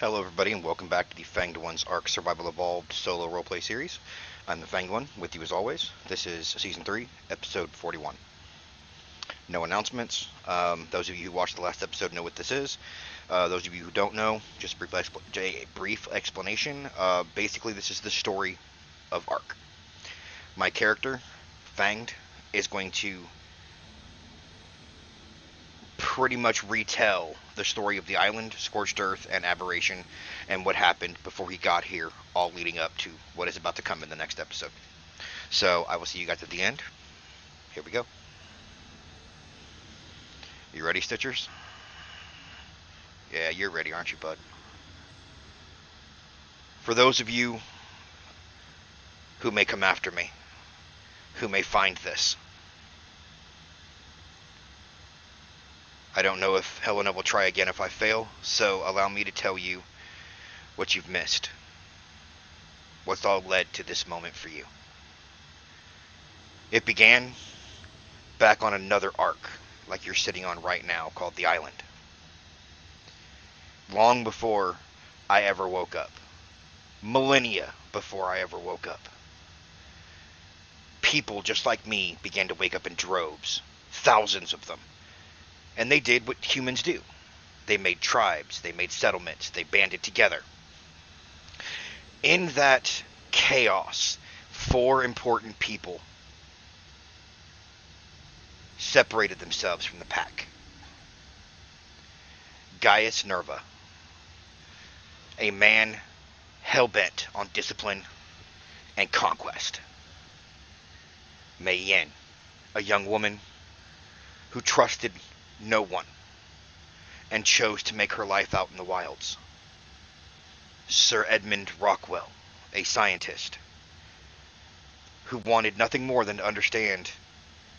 Hello everybody and welcome back to the Fanged One's Ark Survival Evolved solo roleplay series. I'm the Fanged One, with you as always. This is Season 3, Episode 41. No announcements. Those of you who watched the last episode know what this is. Those of you who don't know, just a brief explanation. Basically, this is the story of Ark. My character, Fanged, is going to pretty much retell the story of the island, Scorched Earth, and Aberration, and what happened before he got here, all leading up to what is about to come in the next episode. So I will see you guys at the end. Here we go. You ready, Stitchers? Yeah, you're ready, aren't you, bud? For those of you who may come after me, who may find this, I don't know if Helena will try again if I fail, so allow me to tell you what you've missed. What's all led to this moment for you. It began back on another ark, like you're sitting on right now, called the island. Long before I ever woke up. Millennia before I ever woke up. People just like me began to wake up in droves. Thousands of them. And they did what humans do. They made tribes, they made settlements, they banded together. In that chaos, four important people separated themselves from the pack. Gaius Nerva, a man hell-bent on discipline and conquest. Mei Yin, a young woman who trusted no one and chose to make her life out in the wilds. Sir Edmund Rockwell, a scientist who wanted nothing more than to understand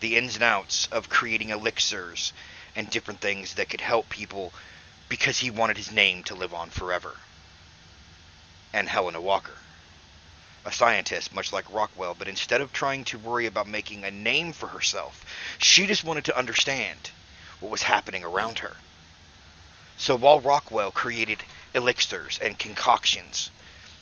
the ins and outs of creating elixirs and different things that could help people because he wanted his name to live on forever. And Helena Walker, a scientist much like Rockwell, but instead of trying to worry about making a name for herself, she just wanted to understand what was happening around her. So while Rockwell created elixirs and concoctions,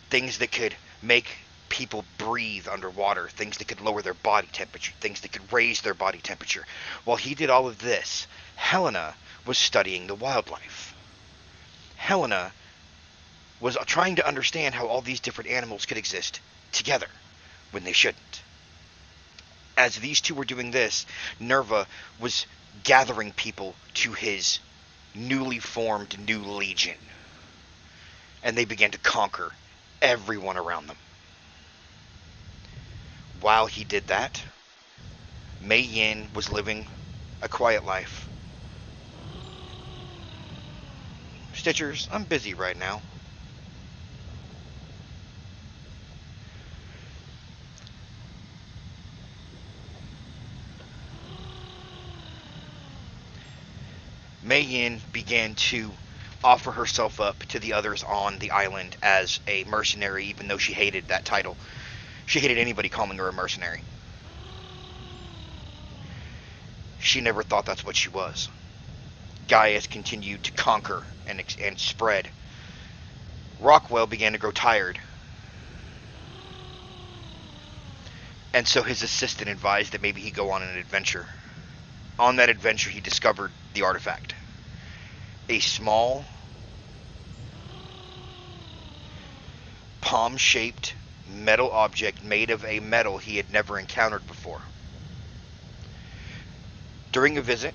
things that could make people breathe underwater, things that could lower their body temperature, things that could raise their body temperature, while he did all of this, Helena was studying the wildlife. Helena was trying to understand how all these different animals could exist together when they shouldn't. As these two were doing this, Nerva was gathering people to his newly formed new legion. And they began to conquer everyone around them. While he did that, Mei Yin was living a quiet life. Stitchers, I'm busy right now. Mei Yin began to offer herself up to the others on the island as a mercenary, even though she hated that title. She hated anybody calling her a mercenary. She never thought that's what she was. Gaius continued to conquer and spread. Rockwell began to grow tired. And so his assistant advised that maybe he go on an adventure. On that adventure, he discovered the artifact. A small, palm-shaped metal object made of a metal he had never encountered before. During a visit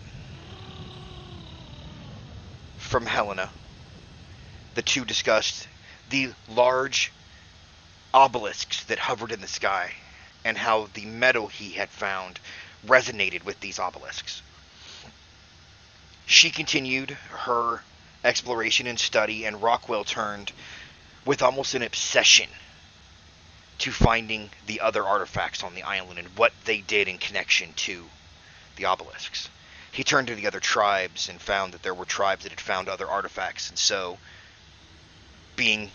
from Helena, the two discussed the large obelisks that hovered in the sky and how the metal he had found resonated with these obelisks. She continued her exploration and study, and Rockwell turned with almost an obsession to finding the other artifacts on the island and what they did in connection to the obelisks. He turned to the other tribes and found that there were tribes that had found other artifacts, and so, being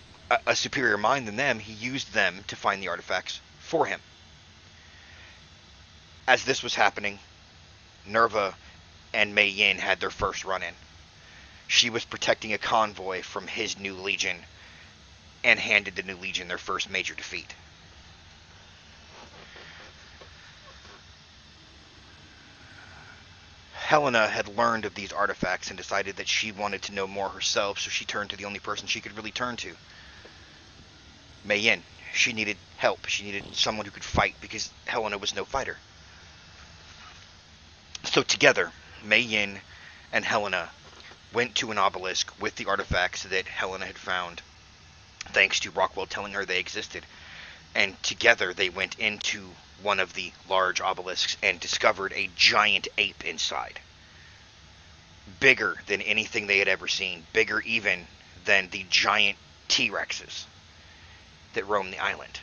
a superior mind than them, he used them to find the artifacts for him. As this was happening, Nerva and Mei Yin had their first run-in. She was protecting a convoy from his new legion and handed the new legion their first major defeat. Helena had learned of these artifacts and decided that she wanted to know more herself, so she turned to the only person she could really turn to, Mei Yin. She needed help. She needed someone who could fight because Helena was no fighter. So together, Mei Yin and Helena went to an obelisk with the artifacts that Helena had found, thanks to Rockwell telling her they existed. And together they went into one of the large obelisks and discovered a giant ape inside. Bigger than anything they had ever seen. Bigger even than the giant T-Rexes that roam the island.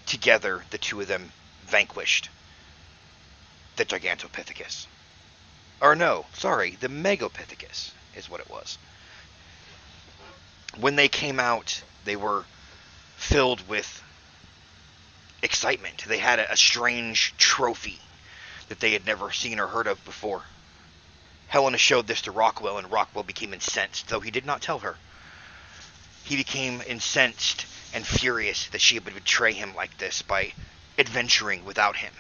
Together, the two of them vanquished the Gigantopithecus. Or no, sorry, the Megapithecus is what it was. When they came out, they were filled with excitement. They had a strange trophy that they had never seen or heard of before. Helena showed this to Rockwell, and Rockwell became incensed, though he did not tell her. He became incensed and furious that she would betray him like this by adventuring without him,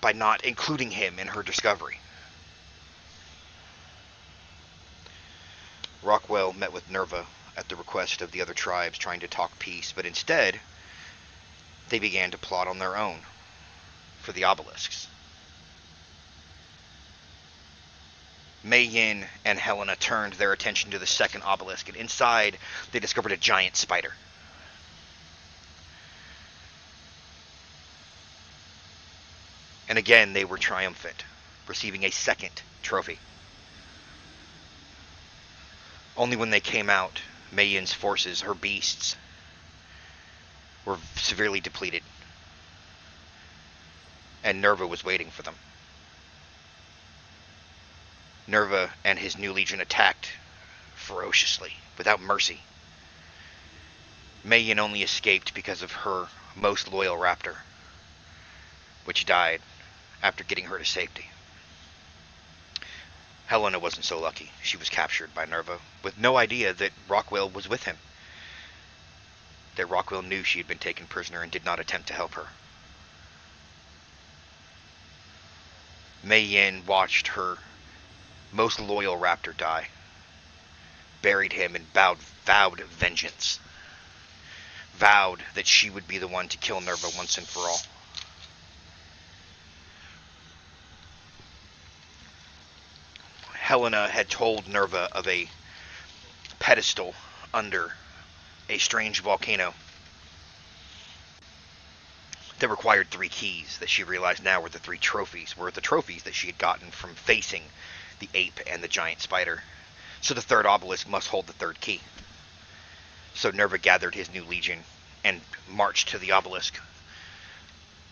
by not including him in her discovery. Rockwell met with Nerva at the request of the other tribes, trying to talk peace, but instead they began to plot on their own for the obelisks. Mei Yin and Helena turned their attention to the second obelisk, and inside they discovered a giant spider. And again they were triumphant, receiving a second trophy. Only when they came out, Mei Yin's forces, her beasts, were severely depleted, and Nerva was waiting for them. Nerva and his new legion attacked ferociously, without mercy. Mei Yin only escaped because of her most loyal raptor, which died after getting her to safety. Helena wasn't so lucky. She was captured by Nerva, with no idea that Rockwell was with him. That Rockwell knew she had been taken prisoner and did not attempt to help her. Mei Yin watched her most loyal raptor die, buried him, and vowed vengeance. Vowed that she would be the one to kill Nerva once and for all. Helena had told Nerva of a pedestal under a strange volcano that required 3 keys that she realized now were the 3 trophies, that she had gotten from facing the ape and the giant spider. So the third obelisk must hold the 3rd key. So Nerva gathered his new legion and marched to the obelisk,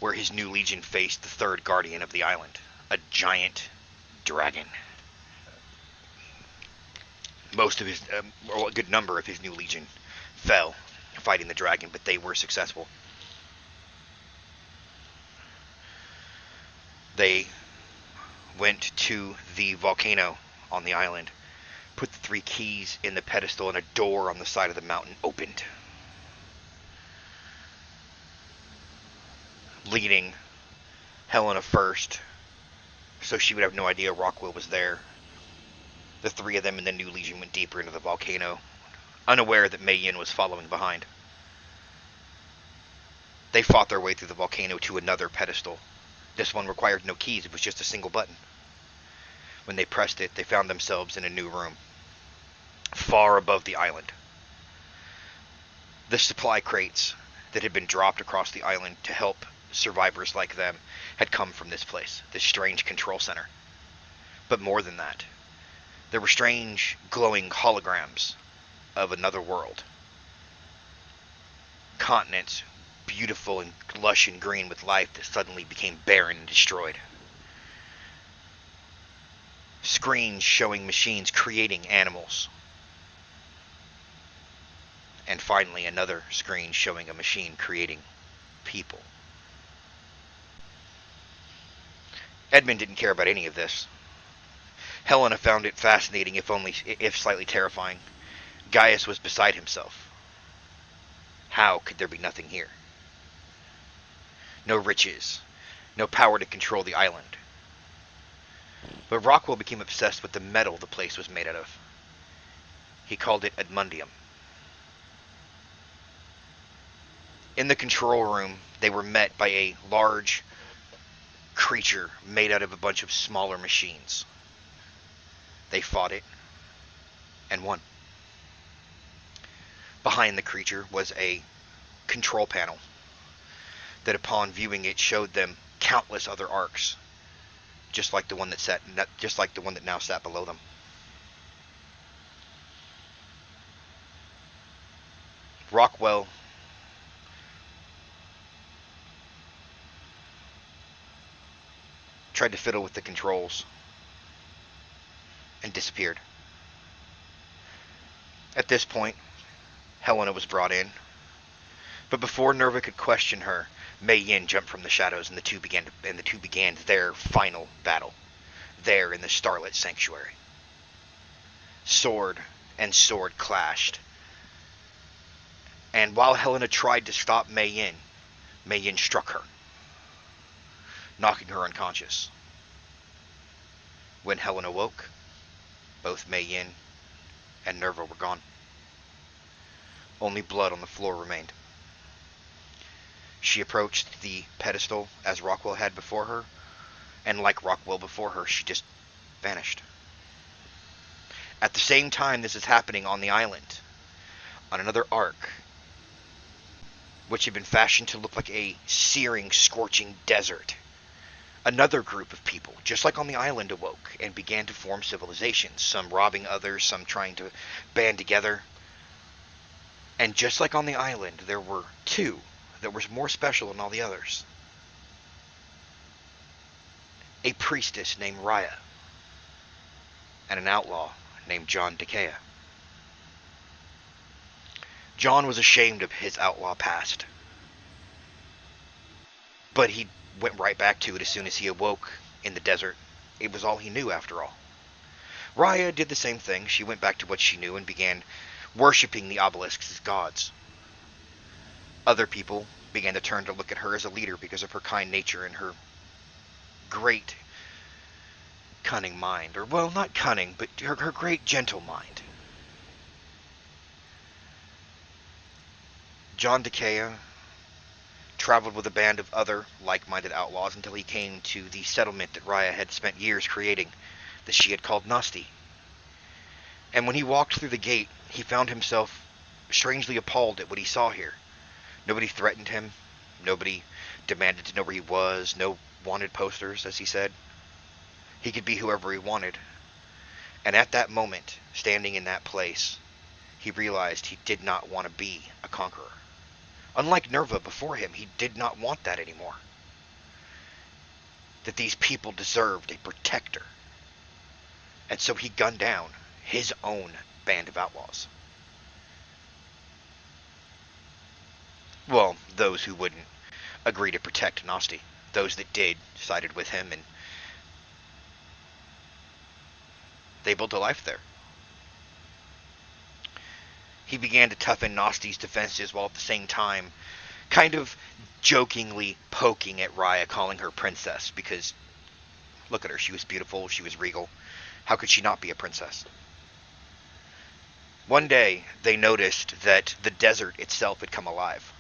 where his new legion faced the 3rd guardian of the island, a giant dragon. Most of his, or a good number of his new legion fell fighting the dragon, but they were successful. They went to the volcano on the island, put the 3 keys in the pedestal, and a door on the side of the mountain opened, leading Helena first, so she would have no idea Rockwell was there. The 3 of them and the new legion went deeper into the volcano, unaware that Mei Yin was following behind. They fought their way through the volcano to another pedestal. This one required no keys, it was just a single button. When they pressed it, they found themselves in a new room, far above the island. The supply crates that had been dropped across the island to help survivors like them had come from this place, this strange control center. But more than that, there were strange, glowing holograms of another world. Continents, beautiful and lush and green with life, that suddenly became barren and destroyed. Screens showing machines creating animals. And finally, another screen showing a machine creating people. Edmund didn't care about any of this. Helena found it fascinating, if slightly terrifying. Gaius was beside himself. How could there be nothing here? No riches, no power to control the island. But Rockwell became obsessed with the metal the place was made out of. He called it Edmundium. In the control room, they were met by a large creature made out of a bunch of smaller machines. They fought it and won. Behind the creature was a control panel that, upon viewing it, showed them countless other arks, just like the one that now sat below them. Rockwell tried to fiddle with the controls and disappeared. At this point, Helena was brought in, but before Nerva could question her, Mei Yin jumped from the shadows, and the two began their final battle, there in the Starlit Sanctuary. Sword and sword clashed, and while Helena tried to stop Mei Yin struck her, knocking her unconscious. When Helena woke, both Mei Yin and Nerva were gone. Only blood on the floor remained. She approached the pedestal as Rockwell had before her, and like Rockwell before her, she just vanished. At the same time this is happening on the island, on another ark, which had been fashioned to look like a searing, scorching desert, another group of people, just like on the island, awoke and began to form civilizations, some robbing others, some trying to band together. And just like on the island, there were two that were more special than all the others. A priestess named Raya, and an outlaw named John Dekea. John was ashamed of his outlaw past, but he went right back to it as soon as he awoke in the desert. It was all he knew, after all. Raya did the same thing. She went back to what she knew and began worshipping the obelisks as gods. Other people began to turn to look at her as a leader because of her kind nature and her great cunning mind. Or, well, not cunning, but her great gentle mind. John Dekea traveled with a band of other like-minded outlaws until he came to the settlement that Raya had spent years creating, that she had called Nosti. And when he walked through the gate, he found himself strangely appalled at what he saw here. Nobody threatened him. Nobody demanded to know where he was. No wanted posters, as he said. He could be whoever he wanted. And at that moment, standing in that place, he realized he did not want to be a conqueror. Unlike Nerva before him, he did not want that anymore. That these people deserved a protector. And so he gunned down his own band of outlaws. Well, those who wouldn't agree to protect Nosti. Those that did sided with him, and they built a life there. He began to toughen Nosti's defenses while at the same time kind of jokingly poking at Raya, calling her princess, because look at her, she was beautiful, she was regal. How could she not be a princess? One day, they noticed that the desert itself had come alive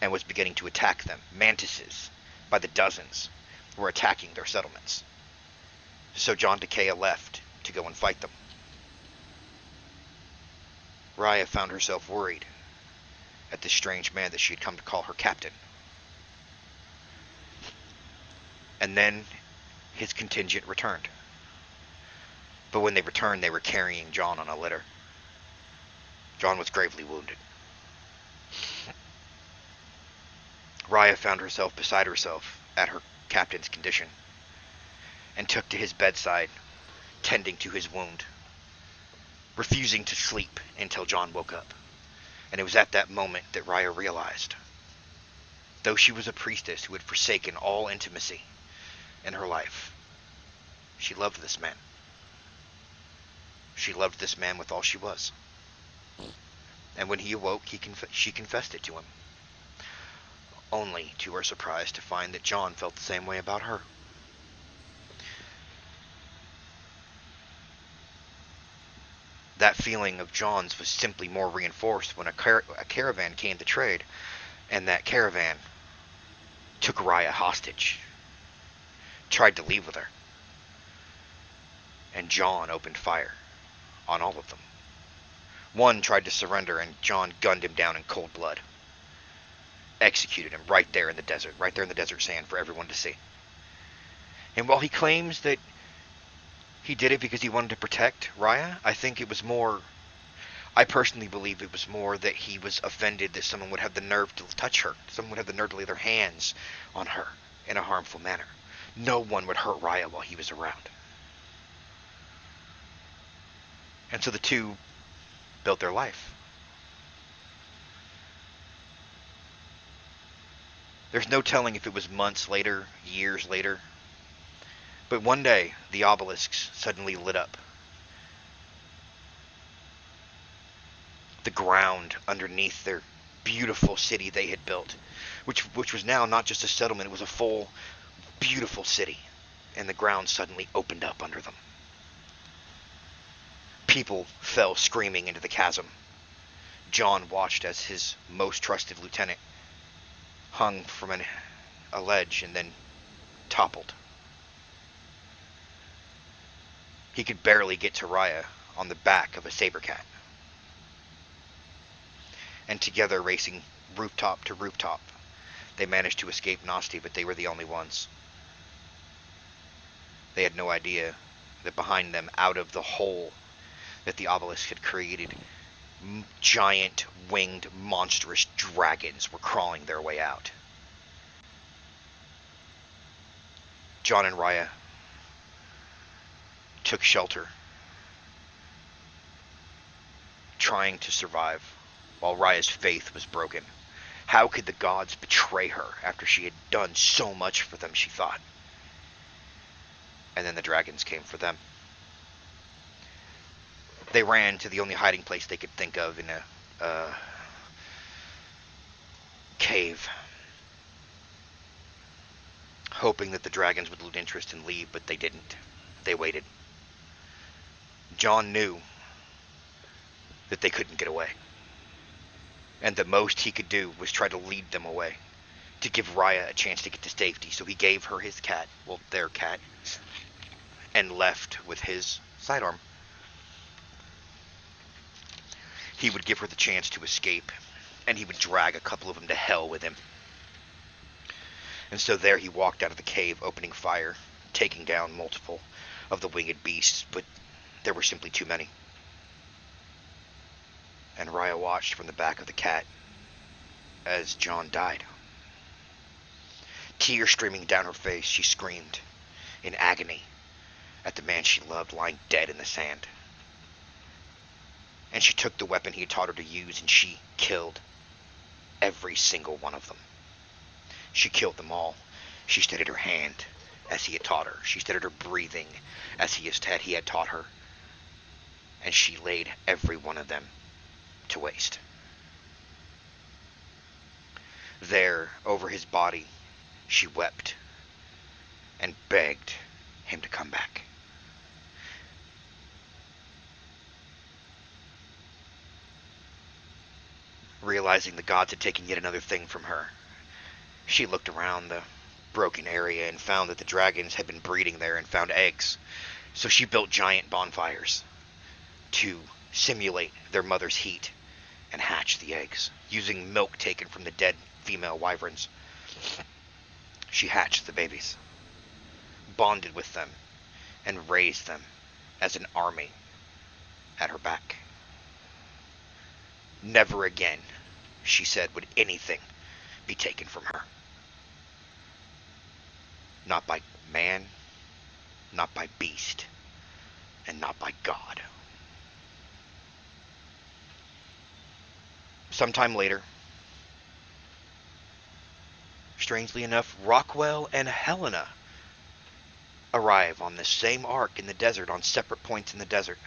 and was beginning to attack them. Mantises, by the dozens, were attacking their settlements. So John Dekea left to go and fight them. Raya found herself worried at this strange man that she had come to call her captain. And then his contingent returned. But when they returned, they were carrying John on a litter. John was gravely wounded. Raya found herself beside herself at her captain's condition, and took to his bedside, tending to his wound, refusing to sleep until John woke up. And it was at that moment that Raya realized, though she was a priestess who had forsaken all intimacy in her life, she loved this man. She loved this man with all she was. And when he awoke, she confessed it to him, only, to her surprise, to find that John felt the same way about her. That feeling of John's was simply more reinforced when a caravan came to trade, and that caravan took Raya hostage, tried to leave with her, and John opened fire on all of them. One tried to surrender, and John gunned him down in cold blood. Executed him right there in the desert sand for everyone to see. And while he claims that he did it because he wanted to protect Raya, I personally believe it was more that he was offended that someone would have the nerve to touch her. Someone would have the nerve to lay their hands on her in a harmful manner. No one would hurt Raya while he was around. And so the two built their life. There's no telling if it was months later, years later, but one day the obelisks suddenly lit up. The ground underneath their beautiful city they had built, which was now not just a settlement, it was a full, beautiful city, and the ground suddenly opened up under them. People fell screaming into the chasm. John watched as his most trusted lieutenant hung from a ledge and then toppled. He could barely get to Raya on the back of a saber cat. And together, racing rooftop to rooftop, they managed to escape Nosti, but they were the only ones. They had no idea that behind them, out of the hole that the obelisk had created, giant, winged, monstrous dragons were crawling their way out. John and Raya took shelter, trying to survive, while Raya's faith was broken. How could the gods betray her after she had done so much for them, she thought. And then the dragons came for them. They ran to the only hiding place they could think of in a cave, hoping that the dragons would lose interest and leave, but they didn't. They waited. John knew that they couldn't get away, and the most he could do was try to lead them away, to give Raya a chance to get to safety. So he gave her his cat, well, their cat, and left with his sidearm. He would give her the chance to escape, and he would drag a couple of them to hell with him. And so there he walked out of the cave, opening fire, taking down multiple of the winged beasts, but there were simply too many. And Raya watched from the back of the cat as John died. Tears streaming down her face, she screamed in agony at the man she loved lying dead in the sand. And she took the weapon he had taught her to use, and she killed every single one of them. She killed them all. She steadied her hand as he had taught her. She steadied her breathing as he had taught her. And she laid every one of them to waste. There, over his body, she wept and begged him to come back. Realizing the gods had taken yet another thing from her, she looked around the broken area and found that the dragons had been breeding there and found eggs. So she built giant bonfires to simulate their mother's heat and hatch the eggs, using milk taken from the dead female wyverns. She hatched the babies, bonded with them, and raised them as an army at her back. Never again, she said, would anything be taken from her. Not by man, not by beast, and not by God. Sometime later, strangely enough, Rockwell and Helena arrive on this same ark in the desert, on separate points in the desert.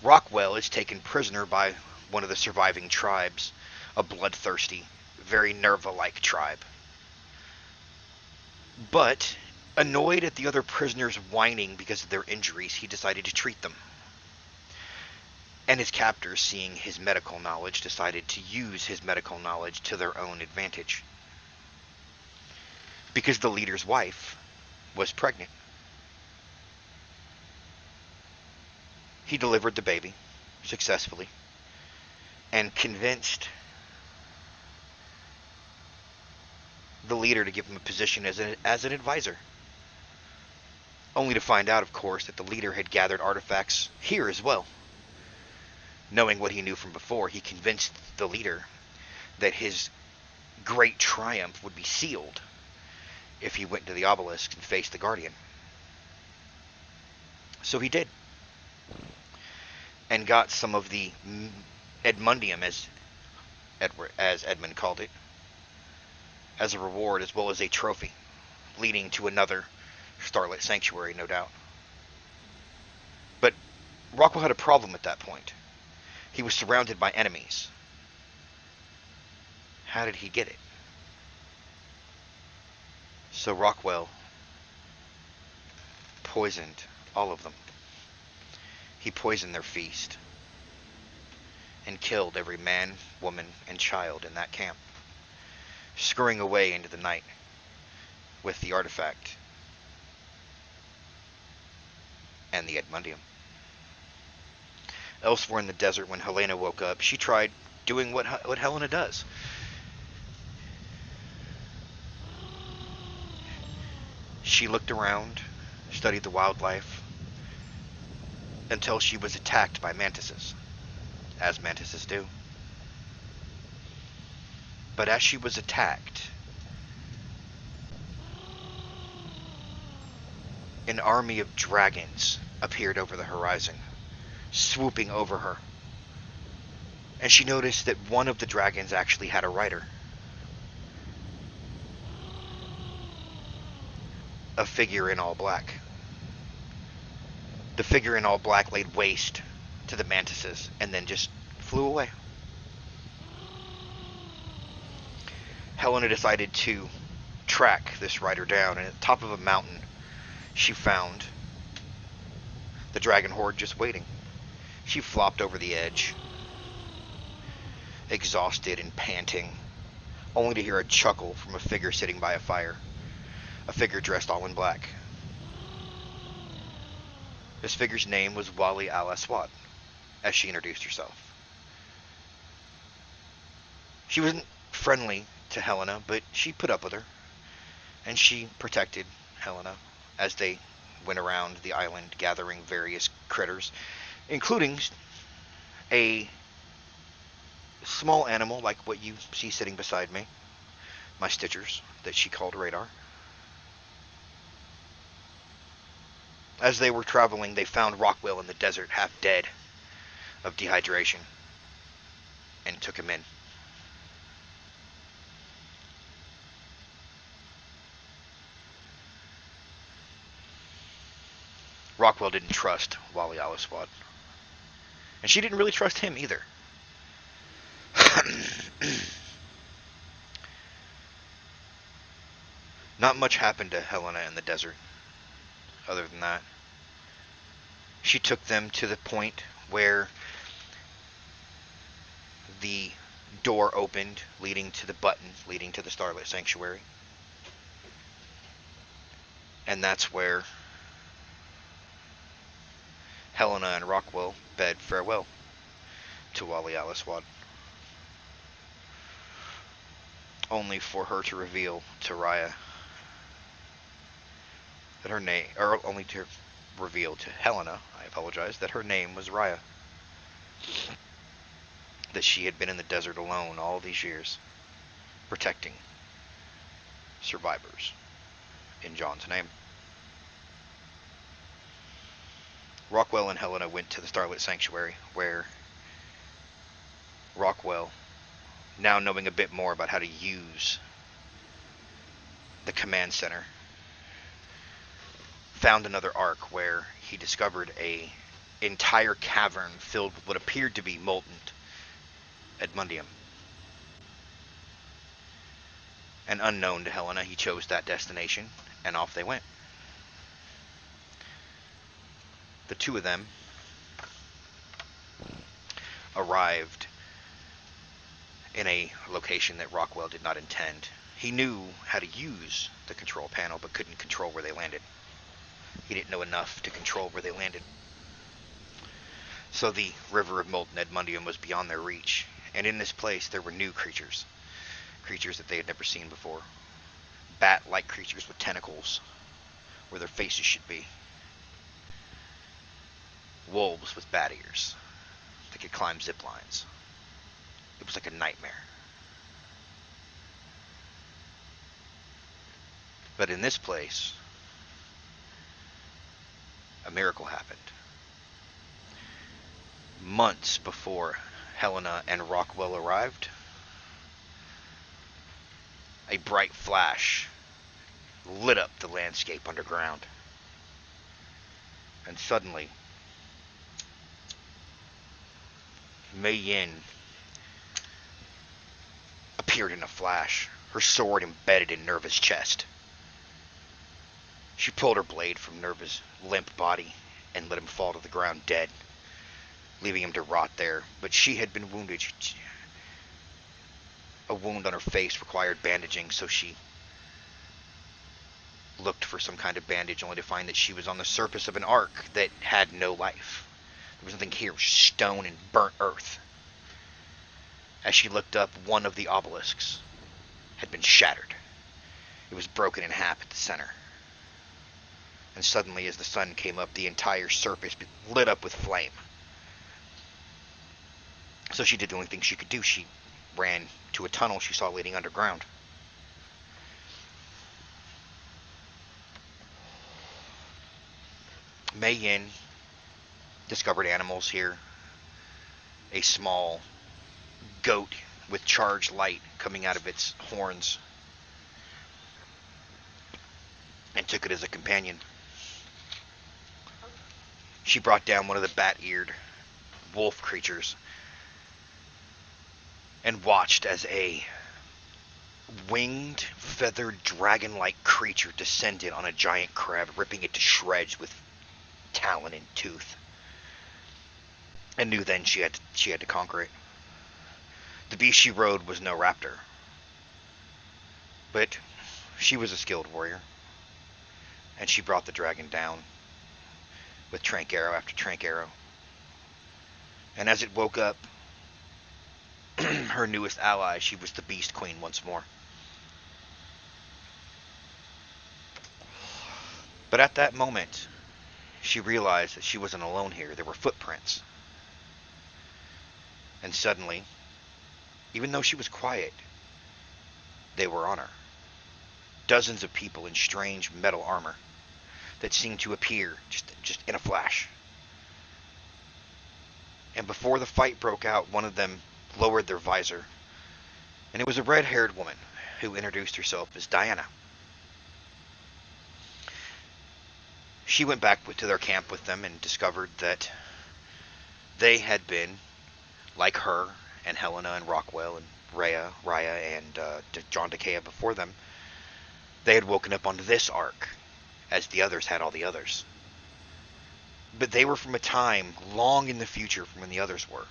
Rockwell is taken prisoner by one of the surviving tribes, a bloodthirsty, very Nerva-like tribe. But, annoyed at the other prisoners whining because of their injuries, he decided to treat them. And his captors, seeing his medical knowledge, decided to use his medical knowledge to their own advantage. Because the leader's wife was pregnant. He delivered the baby successfully and convinced the leader to give him a position as an advisor. Only to find out, of course, that the leader had gathered artifacts here as well. Knowing what he knew from before, he convinced the leader that his great triumph would be sealed if he went to the obelisk and faced the Guardian. So he did. And got some of the Edmundium, as Edmund called it, as a reward, as well as a trophy, leading to another Starlit Sanctuary, no doubt. But Rockwell had a problem at that point. He was surrounded by enemies. How did he get it? So Rockwell poisoned all of them. He poisoned their feast and killed every man, woman, and child in that camp, scurrying away into the night with the artifact and the Edmundium. Elsewhere in the desert, when Helena woke up, she tried doing what Helena does. She looked around, studied the wildlife, until she was attacked by mantises, as mantises do. But as she was attacked, an army of dragons appeared over the horizon, swooping over her. And she noticed that one of the dragons actually had a rider. A figure in all black. The figure in all black laid waste to the mantises and then just flew away. Helena decided to track this rider down, and at the top of a mountain she found the dragon horde just waiting. She flopped over the edge, exhausted and panting, only to hear a chuckle from a figure sitting by a fire. A figure dressed all in black. This figure's name was Wali al-Aswad, as she introduced herself. She wasn't friendly to Helena, but she put up with her, and she protected Helena as they went around the island gathering various critters, including a small animal like what you see sitting beside me, my stitchers, that she called Radar. As they were traveling, they found Rockwell in the desert, half dead of dehydration, and took him in. Rockwell didn't trust Wali al-Aswad, and she didn't really trust him either. Not much happened to Helena in the desert, other than that. She took them to the point where the door opened, leading to the button, leading to the Starlit Sanctuary. And that's where Helena and Rockwell bade farewell to Wali al-Aswad, only for her to reveal to Raya that her name, or only to reveal to Helena, I apologize, that her name was Raya. That she had been in the desert alone all these years, protecting survivors in John's name. Rockwell and Helena went to the Starlit Sanctuary, where Rockwell, now knowing a bit more about how to use the command center, found another Ark where he discovered a entire cavern filled with what appeared to be molten Edmundium. And unknown to Helena, he chose that destination, and off they went. The two of them arrived in a location that Rockwell did not intend. He knew how to use the control panel, but couldn't control where they landed. He didn't know enough to control where they landed. So the river of molten Edmundium was beyond their reach, and in this place there were new creatures. Creatures that they had never seen before. Bat-like creatures with tentacles, where their faces should be. Wolves with bat ears that could climb zip lines. It was like a nightmare. But in this place, a miracle happened. Months before Helena and Rockwell arrived, a bright flash lit up the landscape underground. And suddenly, Mei Yin appeared in a flash, her sword embedded in Nerva's chest. She pulled her blade from Nerva's limp body and let him fall to the ground dead, leaving him to rot there. But she had been wounded. A wound on her face required bandaging, so she looked for some kind of bandage, only to find that she was on the surface of an ark that had no life. There was nothing here, stone and burnt earth. As she looked up, one of the obelisks had been shattered. It was broken in half at the center. And suddenly, as the sun came up, the entire surface lit up with flame. So she did the only thing she could do. She ran to a tunnel she saw leading underground. Mei Yin discovered animals here. A small goat with charged light coming out of its horns, and took it as a companion. She brought down one of the bat-eared wolf creatures and watched as a winged, feathered, dragon-like creature descended on a giant crab, ripping it to shreds with talon and tooth. And knew then she had to conquer it. The beast she rode was no raptor, but she was a skilled warrior, and she brought the dragon down with trank arrow after trank arrow. And as it woke up, her newest ally, she was the Beast Queen once more. But at that moment, she realized that she wasn't alone here. There were footprints. And suddenly, even though she was quiet, they were on her. Dozens of people in strange metal armor that seemed to appear just in a flash. And before the fight broke out, one of them lowered their visor, and it was a red-haired woman who introduced herself as Diana. She went back to their camp with them and discovered that they had been, like her and Helena and Rockwell and Raya and John Dekea before them, they had woken up onto this ark, as the others had all the others. But they were from a time long in the future from when the others were.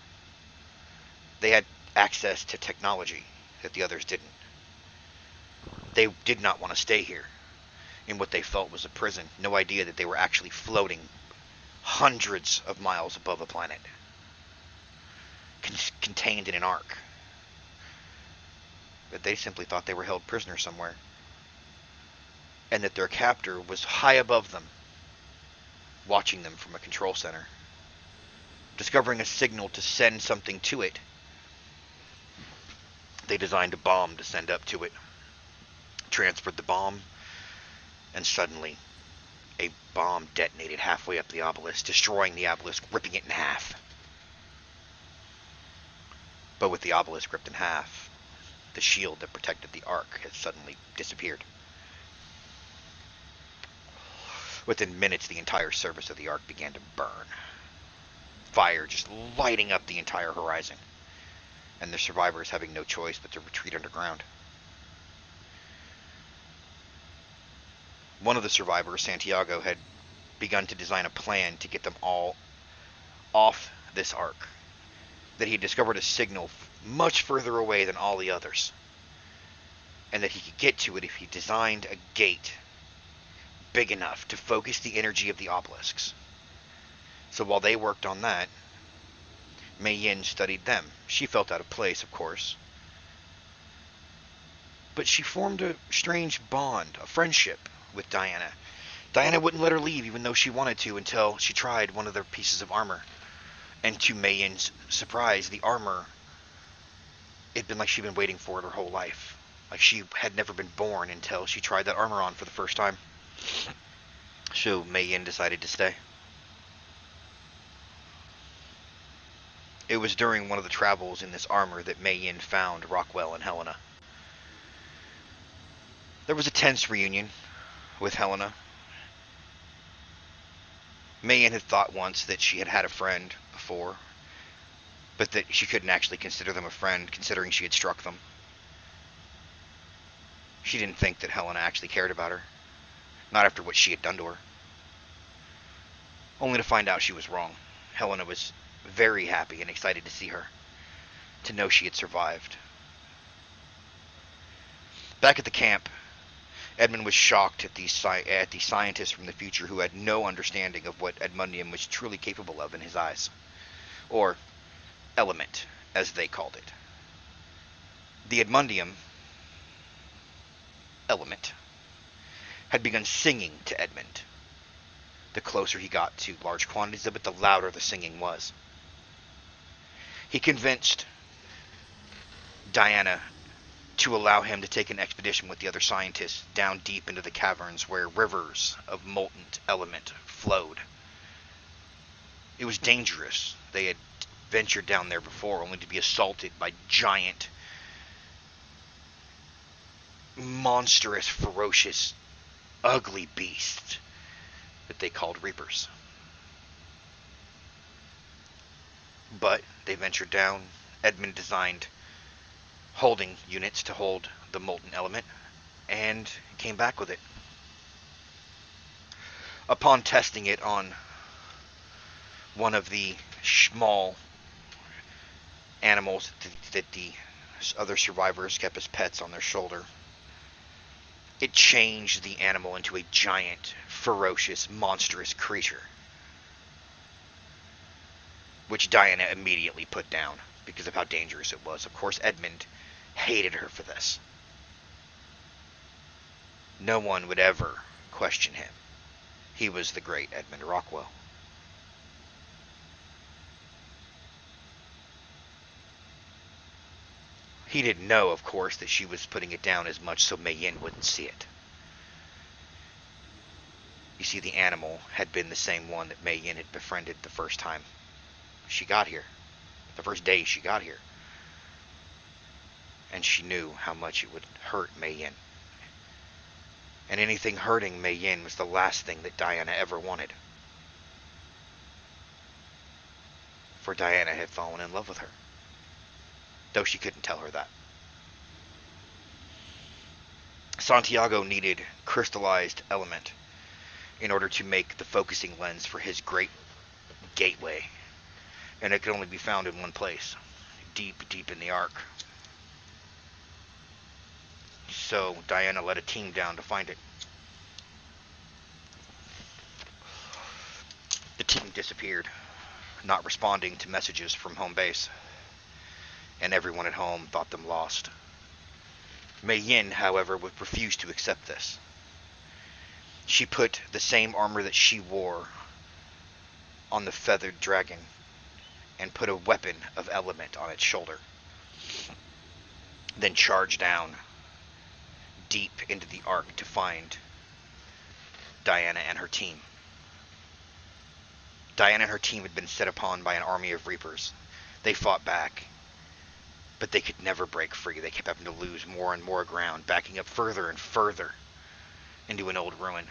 They had access to technology that the others didn't. They did not want to stay here in what they felt was a prison. No idea that they were actually floating hundreds of miles above a planet, contained in an ark. But they simply thought they were held prisoner somewhere, and that their captor was high above them, watching them from a control center. Discovering a signal to send something to it, they designed a bomb to send up to it, transferred the bomb, and suddenly a bomb detonated halfway up the obelisk, destroying the obelisk, ripping it in half. But with the obelisk ripped in half, the shield that protected the ark had suddenly disappeared. Within minutes, the entire surface of the ark began to burn. fire just lighting up the entire horizon, and the survivors having no choice but to retreat underground. One of the survivors, Santiago, had begun to design a plan to get them all off this ark, that he had discovered a signal much further away than all the others, and that he could get to it if he designed a gate big enough to focus the energy of the obelisks. So while they worked on that, Mei Yin studied them. She felt out of place, of course, but she formed a strange bond, a friendship with Diana. Diana wouldn't let her leave even though she wanted to until she tried one of their pieces of armor. And to Mei Yin's surprise, the armor, it'd been like she'd been waiting for it her whole life. Like she had never been born until she tried that armor on for the first time. So Mei Yin decided to stay. It was during one of the travels in this armor that Mei Yin found Rockwell and Helena. There was a tense reunion with Helena. Mei Yin had thought once that she had had a friend before, but that she couldn't actually consider them a friend considering she had struck them. She didn't think that Helena actually cared about her, not after what she had done to her. Only to find out she was wrong. Helena was very happy and excited to see her, to know she had survived. Back at the camp, Edmund was shocked at the scientists from the future who had no understanding of what Edmundium was truly capable of in his eyes. Or element, as they called it. The Edmundium element had begun singing to Edmund. The closer he got to large quantities of it, the louder the singing was. He convinced Diana to allow him to take an expedition with the other scientists down deep into the caverns where rivers of molten element flowed. It was dangerous. They had ventured down there before only to be assaulted by giant, monstrous, ferocious, ugly beasts that they called reapers. But they ventured down. Edmund designed holding units to hold the molten element, and came back with it. Upon testing it on one of the small animals that the other survivors kept as pets on their shoulder, it changed the animal into a giant, ferocious, monstrous creature, which Diana immediately put down because of how dangerous it was. Of course, Edmund hated her for this. No one would ever question him. He was the great Edmund Rockwell. He didn't know, of course, that she was putting it down as much so Mei Yin wouldn't see it. You see, the animal had been the same one that Mei Yin had befriended the first time she got here. The first day she got here. And she knew how much it would hurt Mei Yin. And anything hurting Mei Yin was the last thing that Diana ever wanted. For Diana had fallen in love with her, though she couldn't tell her that. Santiago needed crystallized element in order to make the focusing lens for his great gateway, and it could only be found in one place, deep, deep in the Ark. So Diana led a team down to find it. The team disappeared, not responding to messages from home base, and everyone at home thought them lost. Mei Yin, however, would refuse to accept this. She put the same armor that she wore on the feathered dragon and put a weapon of element on its shoulder, then charged down deep into the Ark to find Diana and her team. Diana and her team had been set upon by an army of reapers. They fought back, but they could never break free. They kept having to lose more and more ground, backing up further and further into an old ruin.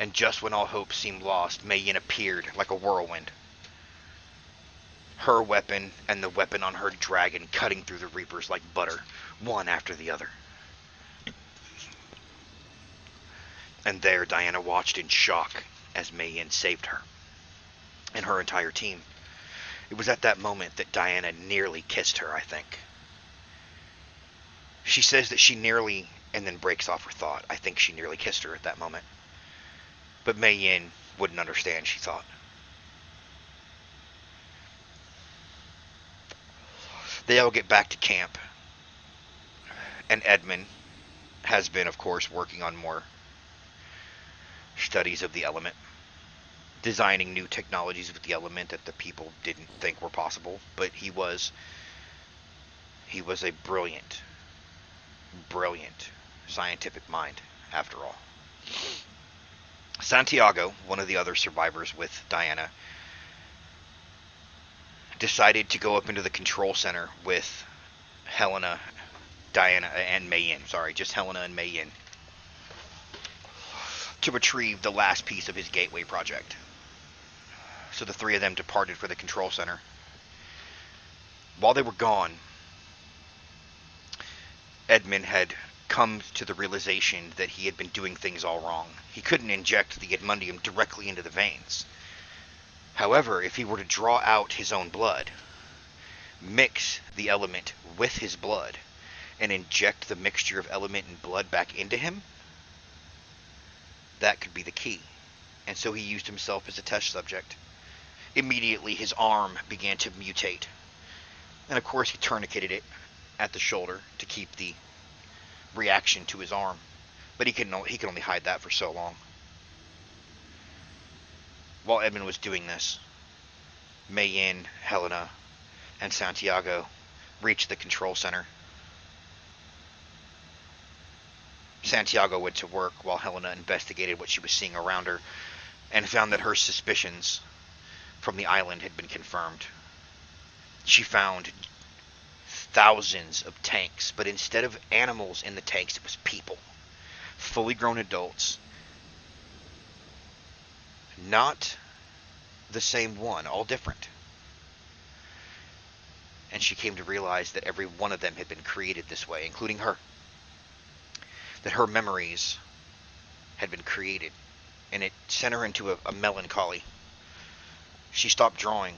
And just when all hope seemed lost, Mei Yin appeared like a whirlwind. Her weapon and the weapon on her dragon cutting through the Reapers like butter, one after the other. And there Diana watched in shock as Mei Yin saved her and her entire team. It was at that moment that Diana nearly kissed her, I think. She says that she nearly, and then breaks off her thought. I think she nearly kissed her at that moment. But Mei Yin wouldn't understand, she thought. They all get back to camp. And Edmund has been, of course, working on more studies of the element. Designing new technologies with the element that the people didn't think were possible. But he was a brilliant scientific mind, after all. Santiago, one of the other survivors with Diana, decided to go up into the control center with Helena, Diana, and Mei Yin. Sorry, just Helena and Mei Yin. To retrieve the last piece of his gateway project. So the three of them departed for the control center. While they were gone, Edmund had come to the realization that he had been doing things all wrong. He couldn't inject the Edmundium directly into the veins. However, if he were to draw out his own blood, mix the element with his blood, and inject the mixture of element and blood back into him, that could be the key. And so he used himself as a test subject. Immediately his arm began to mutate. And of course he tourniqueted it at the shoulder to keep the reaction to his arm. But he could only hide that for so long. While Edmund was doing this, Mei Yin, Helena, and Santiago reached the control center. Santiago went to work while Helena investigated what she was seeing around her and found that her suspicions from the island had been confirmed. She found thousands of tanks, but instead of animals in the tanks, it was people. Fully grown adults. Not the same one, all different. And she came to realize that every one of them had been created this way, including her. That her memories had been created, and it sent her into a melancholy. She stopped drawing,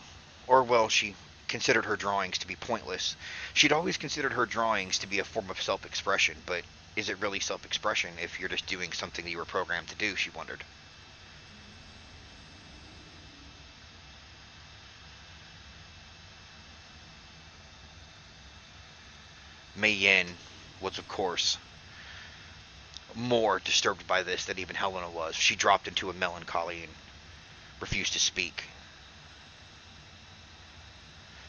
or well, she considered her drawings to be pointless. She'd always considered her drawings to be a form of self-expression, but is it really self-expression if you're just doing something that you were programmed to do, she wondered. Mei Yin was, of course, more disturbed by this than even Helena was. She dropped into a melancholy and refused to speak.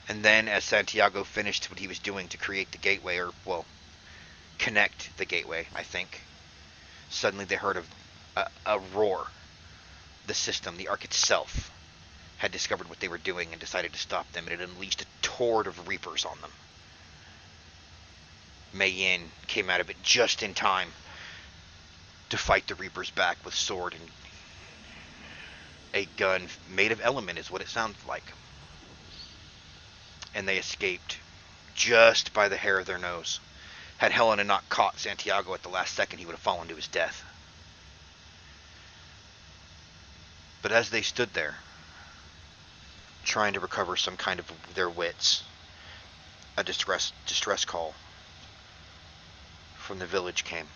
And then, as Santiago finished what he was doing to create the gateway, or, well, connect the gateway, I think, suddenly they heard a roar. The system, the Ark itself, had discovered what they were doing and decided to stop them, and it unleashed a torrent of Reapers on them. Mei Yin came out of it just in time to fight the Reapers back with sword and a gun made of element is what it sounded like. And they escaped just by the hair of their nose. Had Helena not caught Santiago at the last second, he would have fallen to his death. But as they stood there, trying to recover some kind of their wits, a distress call from the village came.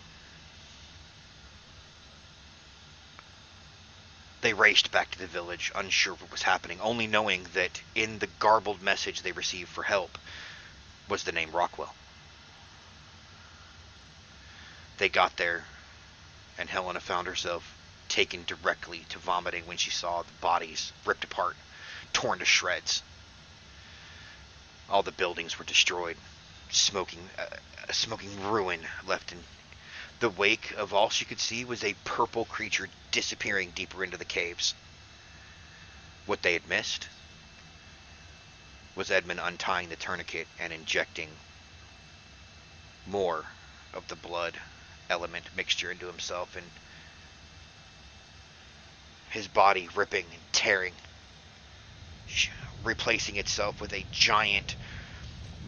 They raced back to the village, unsure of what was happening, only knowing that in the garbled message they received for help was the name Rockwell. They got there, and Helena found herself taken directly to vomiting when she saw the bodies ripped apart, torn to shreds. All the buildings were destroyed, a smoking ruin left in the wake of all she could see was a purple creature disappearing deeper into the caves. What they had missed was Edmund untying the tourniquet and injecting more of the blood element mixture into himself, and his body ripping and tearing, replacing itself with a giant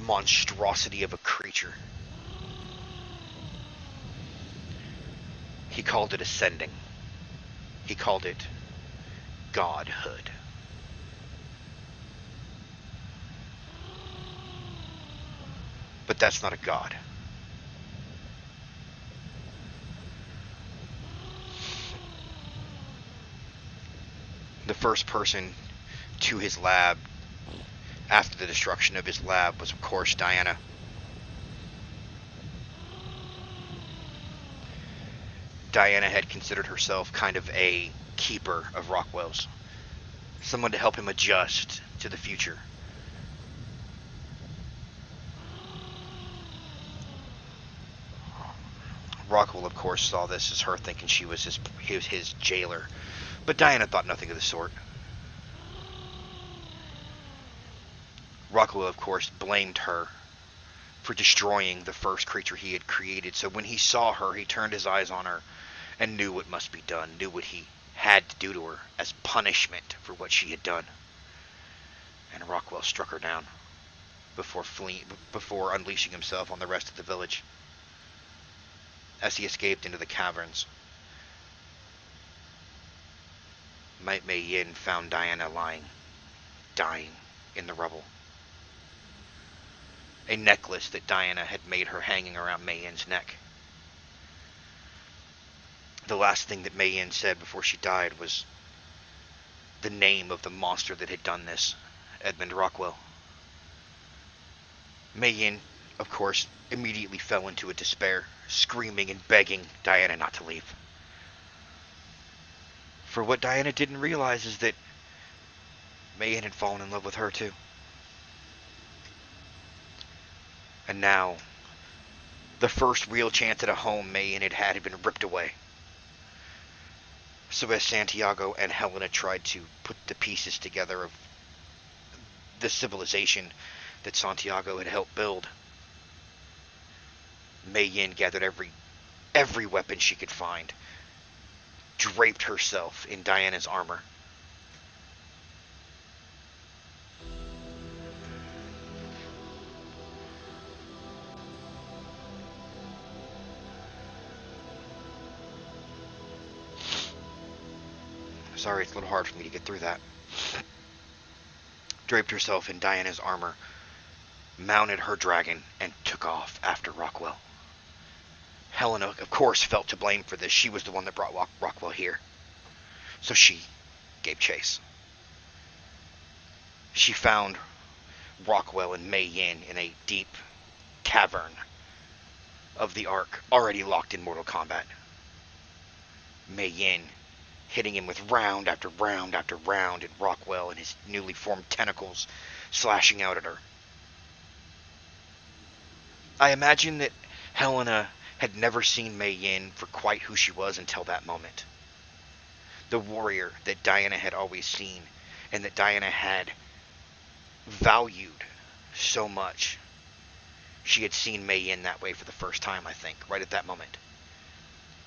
monstrosity of a creature. He called it ascending. He called it godhood. But that's not a god. The first person to his lab after the destruction of his lab was, of course, Diana. Diana had considered herself kind of a keeper of Rockwell's, someone to help him adjust to the future. Rockwell, of course, saw this as her thinking she was his jailer, but Diana thought nothing of the sort. Rockwell, of course, blamed her for destroying the first creature he had created, so when he saw her, he turned his eyes on her and knew what must be done, knew what he had to do to her as punishment for what she had done. And Rockwell struck her down before unleashing himself on the rest of the village. As he escaped into the caverns, Mei Yin found Diana dying in the rubble. A necklace that Diana had made her hanging around Mei Yin's neck. The last thing that Mei Yin said before she died was the name of the monster that had done this, Edmund Rockwell. Mei Yin, of course, immediately fell into a despair, screaming and begging Diana not to leave. For what Diana didn't realize is that Mei Yin had fallen in love with her too. And now, the first real chance at a home Mei Yin had been ripped away. So as Santiago and Helena tried to put the pieces together of the civilization that Santiago had helped build, Mei Yin gathered every weapon she could find, draped herself in Diana's armor. Sorry, it's a little hard for me to get through that. Draped herself in Diana's armor, mounted her dragon, and took off after Rockwell. Helena, of course, felt to blame for this. She was the one that brought Rockwell here. So she gave chase. She found Rockwell and Mei Yin in a deep cavern of the Ark, already locked in mortal combat. Mei Yin hitting him with round after round after round, and Rockwell and his newly formed tentacles slashing out at her. I imagine that Helena had never seen Mei Yin for quite who she was until that moment. The warrior that Diana had always seen, and that Diana had valued so much. She had seen Mei Yin that way for the first time, I think, right at that moment.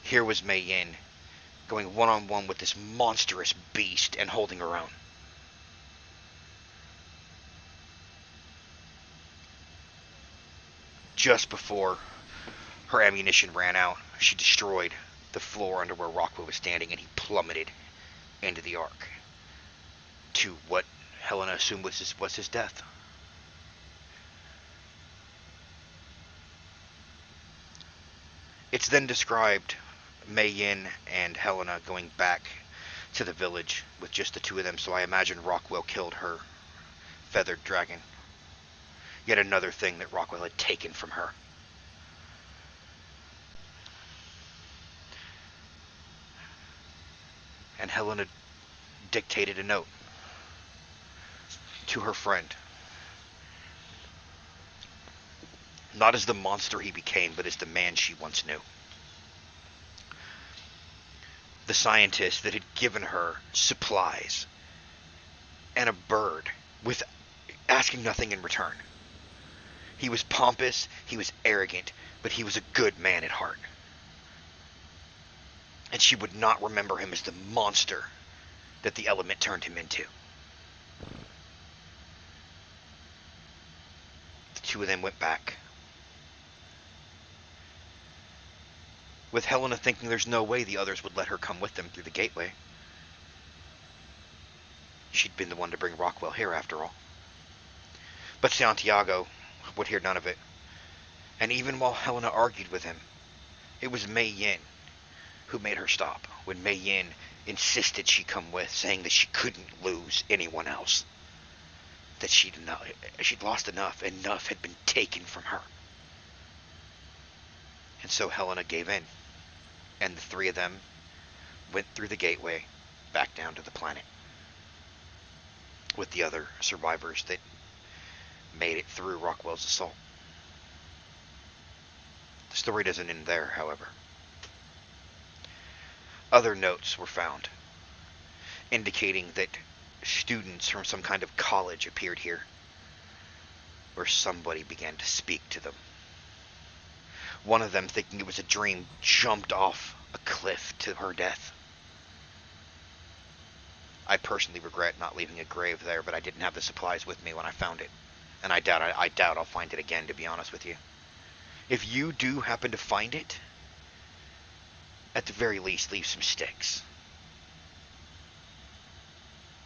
Here was Mei Yin going one-on-one with this monstrous beast and holding her own. Just before her ammunition ran out, she destroyed the floor under where Rockwell was standing, and he plummeted into the Ark to what Helena assumed was his death. It's then described Mei Yin and Helena going back to the village with just the two of them, so I imagine Rockwell killed her feathered dragon. Yet another thing that Rockwell had taken from her. And Helena dictated a note to her friend. Not as the monster he became, but as the man she once knew. The scientist that had given her supplies and a bird with asking nothing in return. He was pompous, he was arrogant, but he was a good man at heart. And she would not remember him as the monster that the element turned him into. The two of them went back, with Helena thinking there's no way the others would let her come with them through the gateway. She'd been the one to bring Rockwell here, after all. But Santiago would hear none of it. And even while Helena argued with him, it was Mei Yin who made her stop, when Mei Yin insisted she come with, saying that she couldn't lose anyone else. That she'd lost enough. Enough had been taken from her. And so Helena gave in, and the three of them went through the gateway back down to the planet, with the other survivors that made it through Rockwell's assault. The story doesn't end there, however. Other notes were found, indicating that students from some kind of college appeared here, where somebody began to speak to them. One of them, thinking it was a dream, jumped off a cliff to her death. I personally regret not leaving a grave there, but I didn't have the supplies with me when I found it. And I doubt I'll find it again, to be honest with you. If you do happen to find it, at the very least, leave some sticks.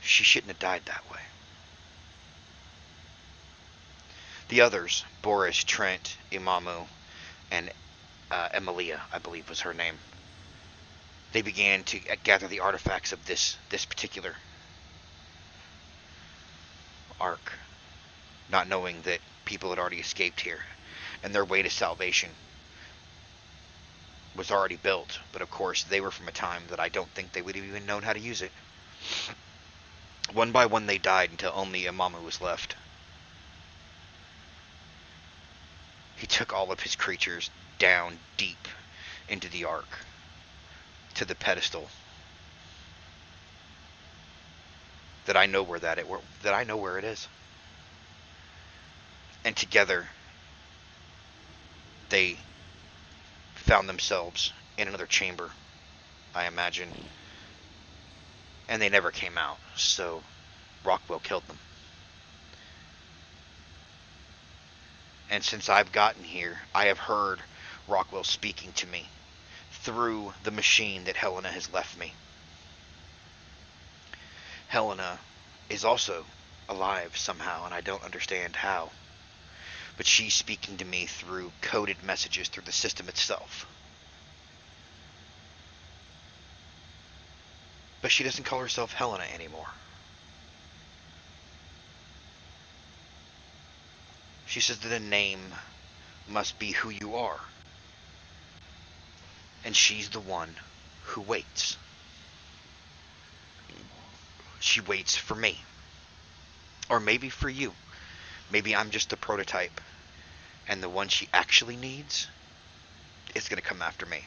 She shouldn't have died that way. The others, Boris, Trent, Imamu, and Emilia, I believe was her name, they began to gather the artifacts of this particular Ark, not knowing that people had already escaped here, and their way to salvation was already built. But of course, they were from a time that I don't think they would have even known how to use it. One by one they died until only Imamu was left. He took all of his creatures down deep into the Ark, to the pedestal that I know where it is. And together they found themselves in another chamber, I imagine. And they never came out, so Rockwell killed them. And since I've gotten here, I have heard Rockwell speaking to me through the machine that Helena has left me. Helena is also alive somehow, and I don't understand how. But she's speaking to me through coded messages through the system itself. But she doesn't call herself Helena anymore. She says that a name must be who you are. And she's the one who waits. She waits for me. Or maybe for you. Maybe I'm just a prototype, and the one she actually needs is going to come after me.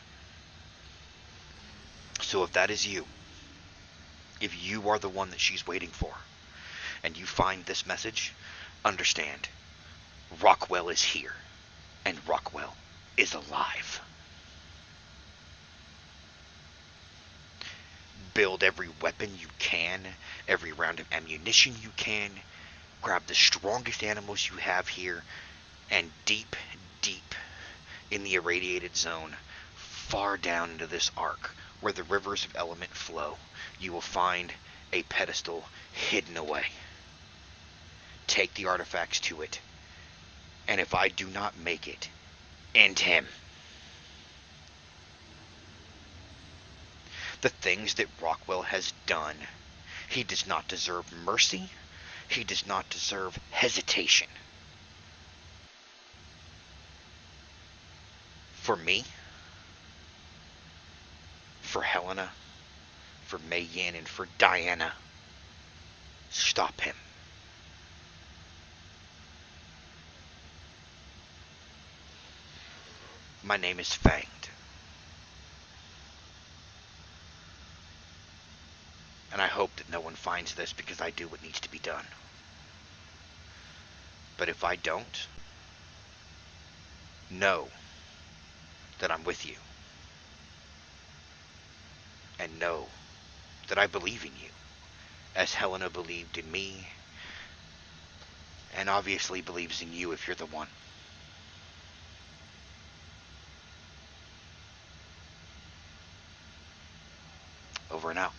So if that is you, if you are the one that she's waiting for, and you find this message, understand, Rockwell is here, and Rockwell is alive. Build every weapon you can, every round of ammunition you can, grab the strongest animals you have here, and deep, deep in the irradiated zone, far down into this Ark, where the rivers of element flow, you will find a pedestal hidden away. Take the artifacts to it, and if I do not make it, end him. The things that Rockwell has done, he does not deserve mercy. He does not deserve hesitation. For me, for Helena, for Mei Yin, and for Diana, stop him. My name is Fanged. And I hope that no one finds this, because I do what needs to be done. But if I don't, know that I'm with you. And know that I believe in you. as Helena believed in me, and obviously believes in you if you're the one. Over and out.